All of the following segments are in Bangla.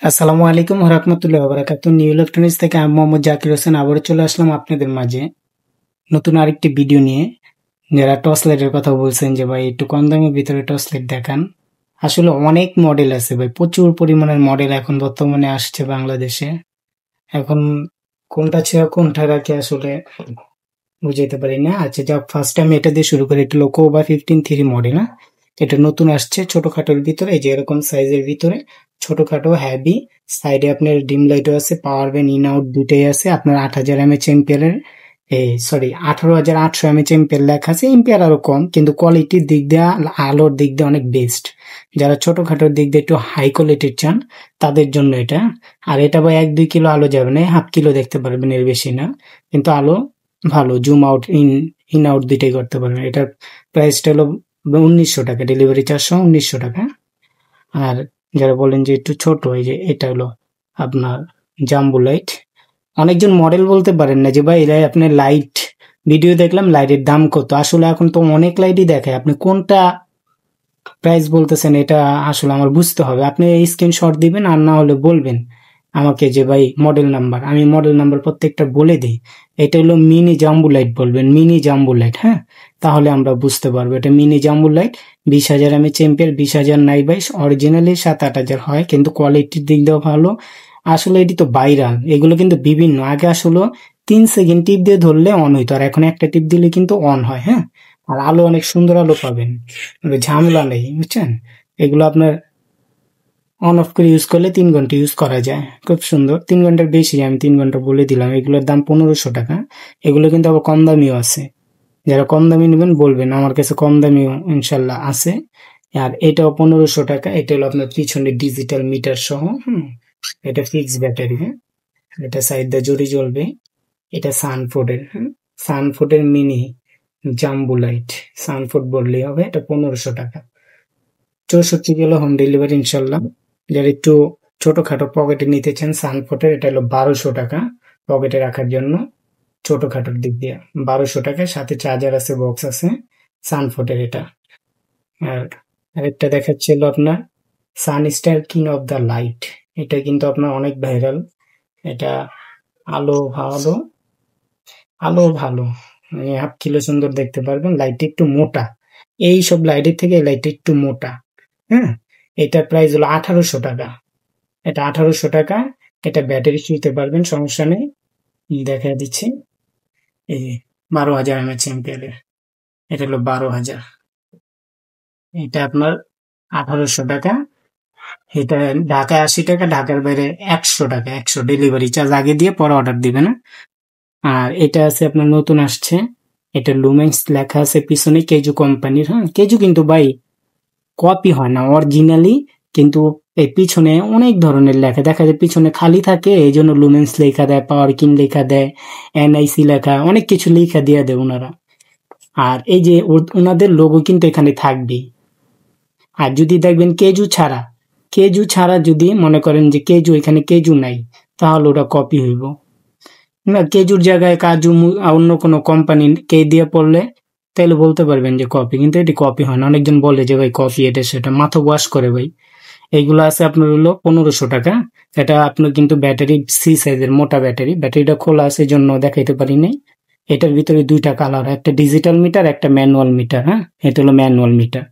আসসালামু আলাইকুম রহমতুল্লাহ বারাকাতুহু। নিউ ইলেকট্রনিক্স থেকে আমি মোহাম্মদ জাকির হোসেন আবারও চলে আসলাম আপনাদের মাঝে নতুন আরেকটি ভিডিও নিয়ে। যারা টর্চ লাইটের কথা বলছেন যে ভাই একটু কম দামের ভিতরে টর্চ লাইট দেখান, আসলে অনেক মডেল আছে ভাই, প্রচুর পরিমাণের মডেল এখন বর্তমানে আসছে বাংলাদেশে। এখন কোনটা ছেড়ে কোনটা রাখে আসলে বুঝাইতে পারি না। আচ্ছা, যা ফার্স্ট টাইম এটা দিয়ে শুরু করি, এটা লোকো বা 15-3 মডেল। হ্যাঁ, এটা নতুন আসছে ছোটখাটোর ভিতরে, এই যে এরকম সাইজের ভিতরে ছোটখাটো হ্যাভি। সাইডে আপনার ডিম লাইটও আছে, পাওয়ার ব্যান্ড ইন আউট দুটাই আছে। আপনার 8000 এমএচ এম্পিয়ারের, এই সরি 18800 এমএচ এম্পিয়ার লেখা আছে, এম্পিয়ার আরো কম, কিন্তু কোয়ালিটির দিক দিয়ে আলোর দিক দিয়ে অনেক বেস্ট। যারা ছোটখাটোর দিক দিয়ে একটু হাই কোয়ালিটির চান তাদের জন্য এটা। আর এটা ভাই 1-2 কিলো আলো যাবে না, হাফ কিলো দেখতে পারবেন, এর বেশি না। কিন্তু আলো ভালো, জুম আউট ইন আউট দুইটাই করতে পারবেন। এটার প্রাইসটা হলো 1900 টাকা, ডেলিভারি চার্জ সহ 1900 টাকা। আর যারা বলেন যে একটু ছোট, এই যে এটা হলো আপনার জাম্বো লাইট। অনেকজন মডেল বলতে পারেন না যে ভাই এরা আপনার লাইট ভিডিও দেখলাম, লাইটের দাম কত। আসলে এখন তো অনেক লাইটই দেখায়, আপনি কোনটা প্রাইস বলতেছেন এটা আসলে আমার বুঝতে হবে। আপনি স্ক্রিনশট দিবেন, আর না হলে বলবেন আমাকে যে ভাই মডেল নাম্বার, আমি মডেল নাম্বার প্রত্যেকটা বলে দিই। এটা হলো মিনি জাম্বু লাইট, বলবেন মিনি জাম্বু লাইট। হ্যাঁ, তাহলে আমরা বুঝতে পারবো এটা মিনি জাম্বু লাইট। 20,000 এমএচ এম্পিয়ার, 20,000 নাই 22, অরিজিনালি 7-8 হাজার হয়, কিন্তু কোয়ালিটির দিক দিয়েও ভালো। আসলে এটি তো ভাইরাল, এগুলো কিন্তু বিভিন্ন। আগে আসলে 3 সেকেন্ড টিপ দিয়ে ধরলে অন হইতো, আর এখন একটা টিপ দিলে কিন্তু অন হয়। হ্যাঁ, আর আলো অনেক সুন্দর আলো পাবেন, ঝামেলা নেই, বুঝছেন। এগুলো আপনার অন অফ করে ইউজ করলে 3 ঘন্টা ইউজ করা যায়, খুব সুন্দর। 3 ঘন্টার বেশি, আমি 3 ঘন্টা বলে দিলাম। এগুলোর দাম 1500 টাকা। এগুলো কিন্তু আবার কম দামিও আছে, যারা কম দামি নেবেন বলবেন, আমার কাছে কম দামিও ইনশাল্লাহ আছে। আর এটাও 1500 টাকা। এটা হলো আপনার পিছনে ডিজিটাল মিটার সহ। এটা ফিক্স ব্যাটারি। হ্যাঁ, এটা সাইড দিয়ে জড়ি জ্বলবে। এটা সানফোর্ডের, হ্যাঁ, সানফোর্ডের মিনি জাম্বু লাইট, সানফোর্ড বললেই হবে। এটা 1500 টাকা, 64 কিলো হোম ডেলিভারি ইনশাল্লাহ। যারা একটু ছোটখাটো পকেটে নিতে চান সানফোর্ডের, এটা হলো 1200 টাকা পকেটে রাখার জন্য। ছোটখাটোর দিক দিয়ে 1200 টাকায়, সাথে চার্জার আছে, বক্স আছে, সানফোর্ডের এটা। আর আরেকটা দেখাচ্ছিল আপনার Sunstar king of the light. এটা কিন্তু আপনার অনেক ভাইরাল। এটা আলো ভালো, আলো ভালো, মানে হাফ কিলো সুন্দর দেখতে পারবেন। লাইটটা একটু মোটা, এই সব লাইটের থেকে এই লাইটটা একটু মোটা। হ্যাঁ, এটার প্রাইস হলো 1800 টাকা। এটা 1800 টাকা। এটা ব্যাটারি নিতে পারবেন, সমস্যা নেই। দেখা দিচ্ছি, এই 12,000 এমএচ এম্পিয়ারের। এটা হলো 12,000। এটা আপনার 1800 টাকা। এটা ঢাকায় 80 টাকা, ঢাকার বাইরে 100 টাকা। 100 ডেলিভারি চার্জ আগে দিয়ে পরে অর্ডার দিবে না। আর এটা আছে আপনার নতুন আসছে, এটা লুমেন্স লেখা আছে পিছনে, কেজু কোম্পানির। হ্যাঁ, কেজু কিন্তু ভাই কপি হয় না, অরিজিনালি। কিন্তু এই পিছনে অনেক ধরনের লেখা দেখা যায়, পিছনে খালি থাকে, এই জন্য লুমেন্স লেখা দেয়, পাওয়ার কিন লেখা দেয়, এনআইসি লেখা, অনেক কিছু লেখা দিয়ে দেয় ওনারা। আর এই যে ওনাদের লোগো কিন্তু এখানে থাকবে। আর যদি দেখবেন কেজু ছাড়া যদি মনে করেন যে কেজু, এখানে কেজু নাই, তাহলে ওটা কপি হইব না। কেজুর জায়গায় কাজু অন্য কোনো কোম্পানি কে দিয়ে পড়লে তাহলে বলতে পারবেন যে কপি, কিন্তু এটি কপি হয় না। অনেকজন বলে যে ভাই কপি, এটা সেটা, মাথা ওয়াশ করে ভাই। এইগুলো আছে আপনার হলো 1500 টাকা। এটা আপনার কিন্তু ব্যাটারি সি সাইজের মোটা ব্যাটারি, ব্যাটারিটা খোলা আছে জন্য দেখাইতে পারি নাই। এটার ভিতরে দুইটা কালার, একটা ডিজিটাল মিটার, একটা ম্যানুয়াল মিটার। হ্যাঁ, এটা হলো ম্যানুয়াল মিটার।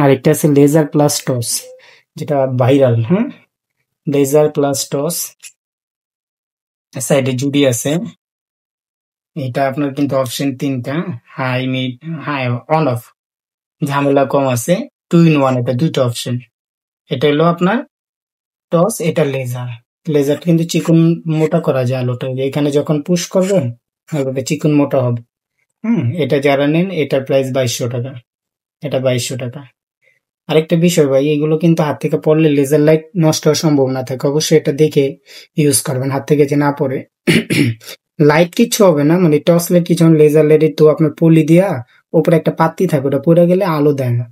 আর একটা আছে লেজার প্লাস টস, যেটা ভাইরাল। হ্যাঁ, লেজার প্লাস টস, সাইডে জুড়ি আছে। এটা আপনার কিন্তু অপশন 3টা, high, mid, high, on off, ঝামেলা কম আছে। 2 in 1, এটা দুইটা অপশন। এটা হলো আপনার টস, এটা লেজার। লেজার কিন্তু চিকন মোটা করা যায় আলোটা, এখানে যখন পুশ করবেন এভাবে চিকন মোটা হবে। এটা যারা নেন, এটার প্রাইস 2200 টাকা। এটা 2200 টাকা। আরেকটা বিষয় ভাই, এগুলো কিন্তু হাত থেকে পড়লে লেজার লাইট নষ্ট হওয়ার সম্ভাবনা থাকে, অবশ্যই এটা দেখে ইউজ করবেন, হাত থেকে যে না পড়ে। লাইট কিচ্ছু হবে না, মানে টর্চ লাইট কিছু, লেজার লাইট তো আপনার পলি দিয়া উপরে একটা পাত্তি থাকে, ওটা পড়ে গেলে আলো দেয় না,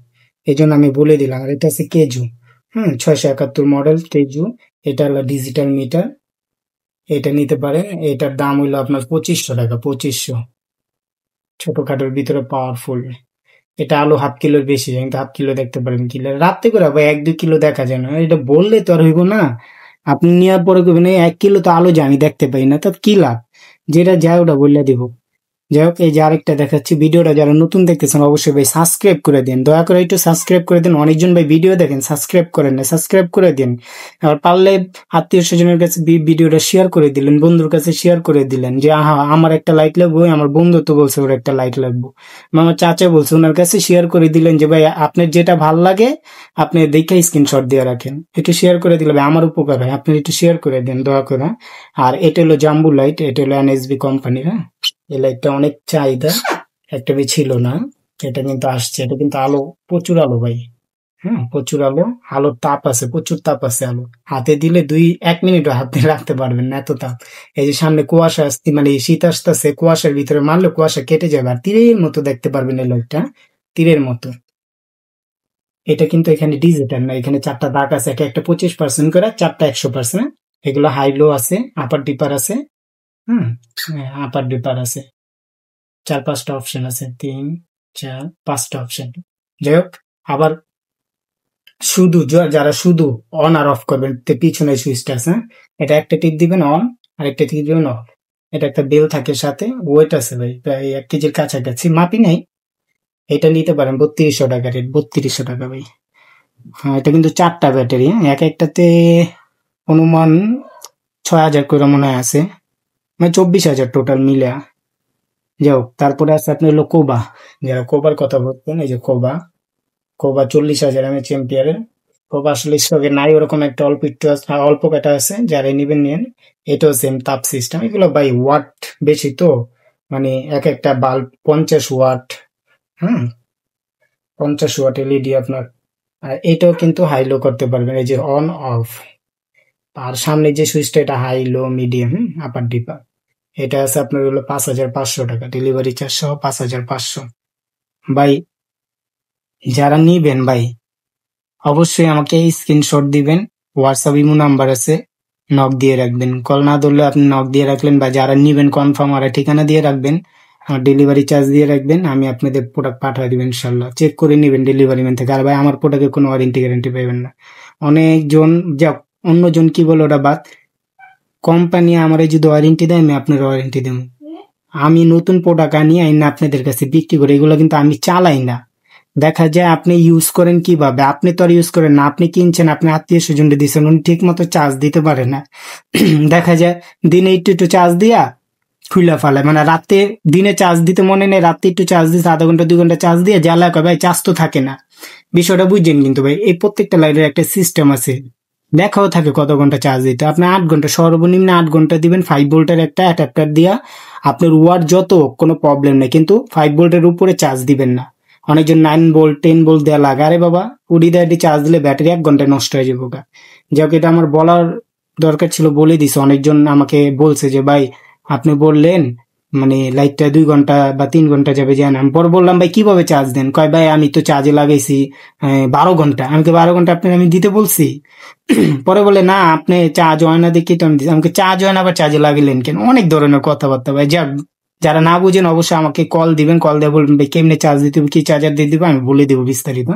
এই জন্য আমি বলে দিলাম। আর এটা আছে কেজু, 671 মডেল কেজু। এটা হলো ডিজিটাল মিটার, এটা নিতে পারেন। এটার দাম হইলো আপনার 2500 টাকা, 2500। ছোটখাটোর ভিতরে পাওয়ারফুল। এটা আলু হাফ কিলোর বেশি, কিন্তু হাফ কিলো দেখতে পারেন কিলো রাত্রে করে ভাই 1-2 কিলো দেখা যায় না, এটা বললে তো আর হইব না। আপনি নেওয়ার পরে করবেন 1 কিলো তো আলু যে আমি দেখতে পাই না, তো কি লাভ? যেটা যায় ওটা বললে দিব। যাই হোক, এই যে আরেকটা দেখাচ্ছি, ভিডিওটা যারা নতুন দেখতেছেন অবশ্যই ভাই সাবস্ক্রাইব করে দিন, দয়া করে একটু সাবস্ক্রাইব করে দিন। অনেকজন ভাই ভিডিও দেখেন সাবস্ক্রাইব করেন না, সাবস্ক্রাইব করে দিন। আবার পারলে আত্মীয় স্বজনের কাছে ভিডিওটা শেয়ার করে দিলেন, বন্ধুর কাছে শেয়ার করে দিলেন যে আহা আমার একটা লাইক লাগবে, আমার বন্ধু তো বলছে ওর একটা লাইক লাগবে, আমার চাচা বলছে ওনার কাছে শেয়ার করে দিলেন যে ভাই আপনার যেটা ভাল লাগে আপনি দেখে স্ক্রিনশট দিয়ে রাখেন, একটু শেয়ার করে দিলে ভাই আমার উপকার হয়, আপনি একটু শেয়ার করে দেন দয়া করে। আর এটা হলো জাম্বু লাইট, এটা হলো এনএসবি কোম্পানির। হ্যাঁ, এই লাইটটা অনেক চাহিদা, একটা বি ছিল না, এটা কিন্তু আসছে। এটা কিন্তু আলো, প্রচুর আলো ভাই। হ্যাঁ, প্রচুর আলো, আলোর তাপ আছে, প্রচুর তাপ আছে আলো। হাতে দিলে 1 মিনিটও হাতে রাখতে পারবেন না, এত তাপ। এই যে সামনে কুয়াশা আসতে, মানে শীত আসতেছে, কুয়াশার ভিতরে মারলে কুয়াশা কেটে যাবে, আর তীরের মতো দেখতে পারবেন এই লাইটটা, তীরের মতো। এটা কিন্তু এখানে ডিজিটাল না, এখানে 4টা দাগ আছে, একটা 25% করে, 4টা 100%। এগুলো হাই লো আছে, আপার ডিপার আছে। হুম, আপার ডিপার আছে, 4-5টা অপশন আছে, 3-4-5টা অপশন। যাই হোক, আবার শুধু যারা শুধু অন আর অফ করবেন, পিছনে সুইচটা আছে, এটা একটা টিপ দিবেন অন, আর একটা টিপ দিবেন অফ। এটা একটা বেল থাকে সাথে, ওয়েট আছে ভাই প্রায় 1 কেজির কাছাকাছি, মাপি নাই। এটা নিতে পারেন 3200 টাকা রেট, 3200 টাকা ভাই। হ্যাঁ, এটা কিন্তু 4টা ব্যাটারি, এক একটাতে অনুমান 6000 করে মনে হয় আছে, মানে 24,000 টোটাল মিলে। যাই হোক, তারপরে আছে আপনার হলো কোবা, যারা কোবার কথা বলতেন, এই যে কোবা, কোবা 40,000 এমএচএর। কোবা আসলে স্টকে নাই ওরকম, একটা অল্প একটু অল্প কটা আছে, যারা নিবেন নিন। এটাও সেম তাপ সিস্টেম, এগুলো বাই ওয়াট বেশি তো, মানে এক একটা বাল্ব 50 ওয়াট। হ্যাঁ, 50 ওয়াট এলইডি আপনার। আর এটাও কিন্তু হাই লো করতে পারবেন, এই যে অন অফ। আর সামনে যে সুইচটা, এটা হাই লো মিডিয়াম আপার ডিপার। এটা আছে আপনার হলো 5,500 টাকা, ডেলিভারি চার্জ সহ 5,500। ভাই যারা নিবেন ভাই অবশ্যই আমাকে স্ক্রিনশট দিবেন, হোয়াটসঅ্যাপ ইমো নাম্বার আছে, নক দিয়ে রাখবেন। কল না ধরলে আপনি নক দিয়ে রাখলেন, বা যারা নিবেন কনফার্ম আর ঠিকানা দিয়ে রাখবেন, আমার ডেলিভারি চার্জ দিয়ে রাখবেন, আমি আপনাদের প্রোডাক্ট পাঠিয়ে দিবেন ইনশাল্লাহ। চেক করে নিবেন ডেলিভারি ম্যান থেকে। আর ভাই আমার প্রোডাক্টে কোনো ওয়ারেন্টি গ্যারান্টি পাবেন না। অনেকজন যা, অন্যজন কি বলে ওটা বাদ, কোম্পানি আমার যদি ওয়ারেন্টি দেয় আমি আপনার ওয়ারেন্টি দেবো। আমি নতুন প্রোডাক্ট আনি আইনা আপনাদের কাছে বিক্রি করি, এগুলো কিন্তু আমি চালাই না। দেখা যায় আপনি ইউজ করেন কিভাবে, আপনি তো আর ইউজ করেন না, আপনি কিনছেন, আপনি আত্মীয় স্বজনকে দিচ্ছেন, উনি ঠিক মতো চার্জ দিতে পারে না। দেখা যায় দিনে একটু একটু চার্জ দিয়া খুলে ফেলে, মানে রাতে, দিনে চার্জ দিতে মনে নেই, রাতে একটু চার্জ দিতে, আধা ঘন্টা 2 ঘন্টা চার্জ দিয়ে জ্বালা কয় ভাই চার্জ তো থাকে না। বিষয়টা বুঝছেন কিন্তু ভাই, এই প্রত্যেকটা লাইটের একটা সিস্টেম আছে, দেখাও থাকে কত ঘন্টা চার্জ দিতে। আপনি 8 ঘন্টা, সর্বনিম্ন 8 ঘন্টা দিবেন 5 ভোল্টের একটা অ্যাডাপ্টার দিয়া। আপনার ওয়াট যত, কোনো প্রবলেম নেই, কিন্তু 5 ভোল্টের উপরে চার্জ দিবেন না। অনেকজন 9 ভোল্ট 10 ভোল্ট দেওয়া লাগে, আরে বাবা উডি দিয়ে চার্জ দিলে ব্যাটারি 1 ঘন্টায় নষ্ট হয়ে যাবো গা। যাক, এটা আমার বলার দরকার ছিল, বলে দিছে। অনেকজন আমাকে বলছে যে ভাই আপনি বললেন মানে লাইটটা 2 ঘন্টা বা 3 ঘন্টা যাবে, জান। আমি পরে বললাম ভাই কিভাবে চার্জ দেন, কয় ভাই আমি তো চার্জে লাগাইছি 12 ঘন্টা। আমাকে 12 ঘন্টা আপনি আমি দিতে বলছি? পরে বলে না আপনি চার্জ হয় না দেখি তো আমি দিছি। আমাকে চার্জ হয় না আবার চার্জে লাগিলেন কেন? অনেক ধরনের কথাবার্তা ভাই। যাক, যারা না বুঝেন অবশ্যই আমাকে কল দিবেন, কল দিয়ে বলবেন ভাই কেমনে চার্জ দিতে হবে, কি চার্জার দিয়ে দিবে, আমি বলে দেবো বিস্তারিত।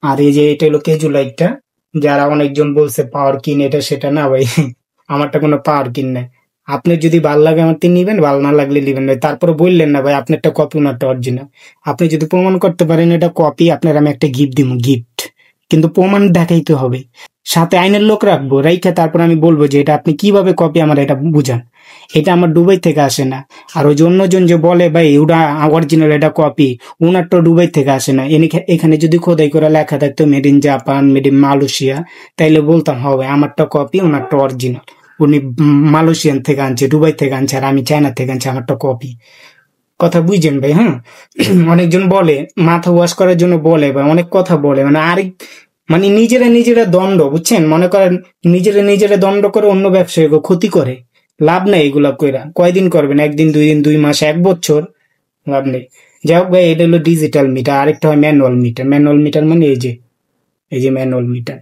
আর এই যে এটা হলো কেজু লাইটটা, যারা অনেকজন বলছে পাওয়ার কিন, এটা সেটা না ভাই, আমারটা কোনো পাওয়ার কিন নাই। আপনার যদি ভাল লাগে আমার তিন নিবেন, ভাল না লাগলে নিবেন ভাই। তারপরে বললেন না ভাই আপনারটা কপি ওনারটা অরিজিনাল। আপনি যদি প্রমাণ করতে পারেন এটা কপি, আপনার আমি একটা গিফট দিব, গিফট। কিন্তু প্রমাণ দেখাইতে হবে, সাথে আইনের লোক রাখবো, রাইখা তারপর আমি বলবো যে এটা আপনি কিভাবে কপি, আমার এটা বুঝান। এটা আমার দুবাই থেকে আসে না। আর ওই যে অন্যজন যে বলে ভাই ওটা অরিজিনাল, এটা কপি, ওনারটা দুবাই থেকে আসে না। এখানে যদি খোদাই করে লেখা থাকতো made in Japan, made in Malaysia, তাইলে বলতাম হবে আমারটা কপি, ওনারটা অরিজিনাল। উনি মালয়েশিয়ান থেকে আনছে, দুবাই থেকে আনছে, আর আমি চায়না থেকে আনছি, আমারটা কপি। কথা বুঝছেন ভাই? হ্যাঁ, অনেকজন বলে মাথা ওয়াশ করার জন্য বলে ভাই, অনেক কথা বলে, মানে আরেক, মানে নিজেরা দণ্ড, বুঝছেন? মনে করেন নিজেরা দণ্ড করে অন্য ব্যবসায়ীকে ক্ষতি করে, লাভ নেই এগুলা কইরা। কয়দিন করবেন? 1 দিন 2 দিন 2 মাস 1 বছর, লাভ নেই। যাই হোক ভাই, এটা হলো ডিজিটাল মিটার। আরেকটা হয় ম্যানুয়াল মিটার। ম্যানুয়াল মিটার মানে এই যে ম্যানুয়াল মিটার,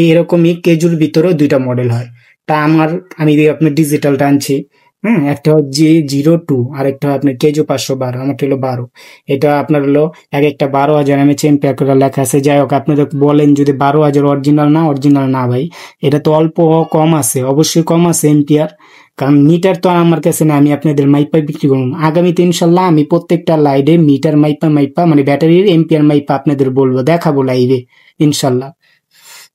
এইরকমই কেজুর ভিতরেও 2টা মডেল হয়। তা আমি আপনার ডিজিটালটা আনছি। হ্যাঁ, একটা হচ্ছে 02 আর একটা হয় আপনার কেজো 512, আমারটা হলো 12। এটা আপনার হলো এক একটা 12,000 এমএচ এম্পিয়ার করে লেখা আছে। যাই হোক, আপনারা বলেন যদি 12,000 অরিজিনাল না, অরিজিনাল না ভাই, এটা তো অল্প কম আছে, অবশ্যই কম আছে এম্পিয়ার। কারণ মিটার তো আর আমার কাছে না, আমি আপনাদের মাইপা বিক্রি করুন আগামীতে ইনশাল্লাহ। আমি প্রত্যেকটা লাইভে মিটার মাইপা মাইপা মানে ব্যাটারির এম্পিয়ার মাইপা আপনাদের বলবো, দেখাবো লাইভে ইনশাল্লাহ।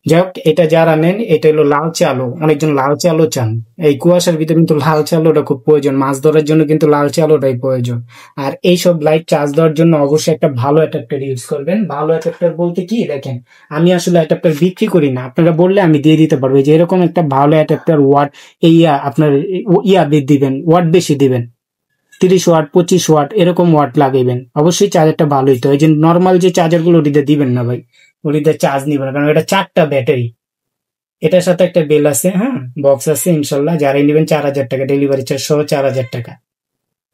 যাই হোক, এটা যারা নেন, এটা হলো লালচে আলু। অনেকজন লালচে আলু চান, এই কুয়াশার ভিতরে কিন্তু লালচে আলুটা খুব প্রয়োজন, মাছ ধরার জন্য কিন্তু লালচে আলুটাই প্রয়োজন। আর এইসব লাইট চার্জ দেওয়ার জন্য অবশ্যই একটা ভালো অ্যাডাপ্টার ইউজ করবেন। ভালো অ্যাডাপ্টার বলতে কি, দেখেন আমি আসলে অ্যাডাপ্টার বিক্রি করি না, আপনারা বললে আমি দিয়ে দিতে পারবো। যে এরকম একটা ভালো অ্যাডাপ্টার ওয়াট আপনার দিবেন, ওয়াট বেশি দিবেন, 30 ওয়াট 25 ওয়াট এরকম ওয়াট লাগাইবেন। অবশ্যই চার্জারটা ভালো হইতে হয়। যে নর্মাল যে চার্জার গুলো ওটিতে দিবেন না ভাই, ওটিতে চার্জ নিবে না, কারণ এটা 4টা ব্যাটারি। এটার সাথে একটা বেল আছে, হ্যাঁ বক্স আছে ইনশাল্লাহ। যারাই নেবেন 4,000 টাকা, ডেলিভারি চার্জ সহ 4,000 টাকা।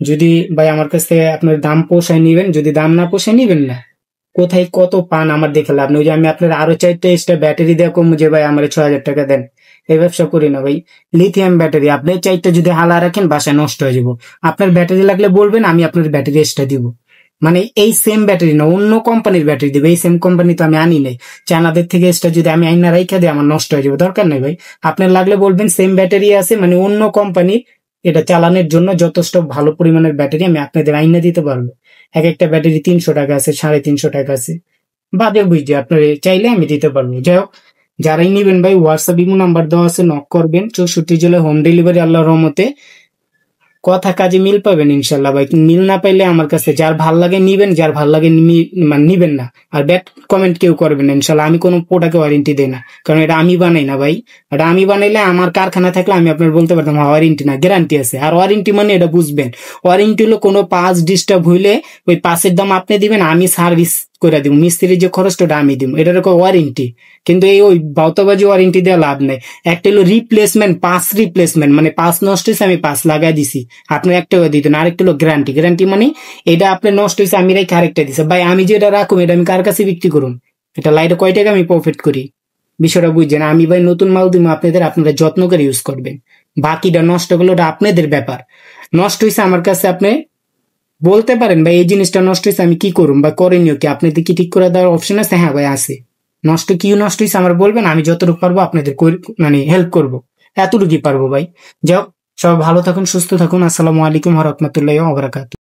যদি ভাই আমার কাছ থেকে আপনার দাম পোষায় নিবেন, যদি দাম না পোষায় নিবেন না। কোথায় কত পান আমার দেখে লাভ নেই। ওই যে আমি আপনার আরো 4টা এক্সট্রা ব্যাটারি দিয়ে কম, যে ভাই আমার 6,000 টাকা দেন, এই ব্যবসা করি না ভাই। লিথিয়াম ব্যাটারি আপনি 4টা যদি হালা রাখেন বাসায় নষ্ট হয়ে যাব। আপনার ব্যাটারি লাগলে বলবেন, আমি আপনার ব্যাটারি এক্সট্রা দিব। মানে এই সেম ব্যাটারি না, অন্য কোম্পানির ব্যাটারি দিবে। এই সেম কোম্পানি তো আমি আনি নাই, চায়নাদের থেকে এক্সট্রা যদি আমি আইনা রাইখা দিই আমার নষ্ট হয়ে যাবে, দরকার নেই ভাই। আপনার লাগলে বলবেন, সেম ব্যাটারি আছে মানে অন্য কোম্পানি, এটা চালানোর জন্য যথেষ্ট ভালো পরিমাণের ব্যাটারি আমি আপনাদের আইনা দিতে পারবো। এক একটা ব্যাটারি 300 টাকা আছে, 350 টাকা আছে, বাদে বুঝছি আপনার চাইলে আমি দিতে পারবো। যাই হোক, যারাই নিবেন ভাই হোয়াটসঅ্যাপ ইমো নাম্বার দেওয়া আছে, নক করবেন। 64 জেলায় হোম ডেলিভারি আল্লাহর রহমতে। কথা কাজে মিল পাবেন ইনশাল্লাহ ভাই। মিল না পাইলে আমার কাছে, যার ভাল লাগে নিবেন, যার ভাল লাগে মানে নিবেন না। আর ব্যাড কমেন্ট কেউ করবেন না ইনশাল্লাহ। আমি কোনো প্রোডাক্টে ওয়ারেন্টি দেই না, কারণ এটা আমি বানাই না ভাই। এটা আমি বানাইলে আমার কারখানা থাকলে আমি আপনার বলতে পারতাম ওয়ারেন্টি না, গ্যারান্টি আছে। আর ওয়ারেন্টি মানে এটা বুঝবেন, ওয়ারেন্টি হলো কোনো পাঁচ ডিস্টার্ব হইলে ওই পাঁচের দাম আপনি দিবেন, আমি সার্ভিস করে দিব, মিস্ত্রির যে খরচটা আমি দিব, এটার ওয়ারেন্টি। কিন্তু এই ওই বাউতাবাজি ওয়ারেন্টি দেওয়া লাভ নেই। একটা হলো রিপ্লেসমেন্ট, পাঁচ রিপ্লেসমেন্ট মানে পাঁচ নষ্ট হয়েছে আমি পাঁচ লাগাই দিছি, আপনার একটা দিতেন। আরেকটা হলো গ্যারান্টি, গ্যারান্টি মানে এটা আপনার নষ্ট হয়েছে আমি রেখে আরেকটা দিছে। ভাই আমি যেটা রাখুন এটা আমি কার কাছে বিক্রি করুন, এটা লাইটে কয় টাকা আমি প্রফিট করি, বিষয়টা বুঝছেন। আমি ভাই নতুন মাল দিব আপনাদের, আপনারা যত্ন করে ইউজ করবেন। বাকিটা নষ্ট করলে ওটা আপনাদের ব্যাপার। নষ্ট হয়েছে আমার কাছে আপনি বলতে পারেন, ভাই এই জিনিসটা নষ্ট হয়েছে আমি কি করুন বা করণীয় কি, আপনাদের কি ঠিক করে দেওয়ার অপশন আছে? হ্যাঁ ভাই আছে। নষ্ট হয়েছে আমার বলবেন, আমি যতটুকু পারবো আপনাদের মানে হেল্প করবো, এতটুকুই পারবো ভাই। যাও, সবাই ভালো থাকুন, সুস্থ থাকুন। আসসালামু আলাইকুম ওয়া রাহমাতুল্লাহি ওয়া বারাকাতুহু।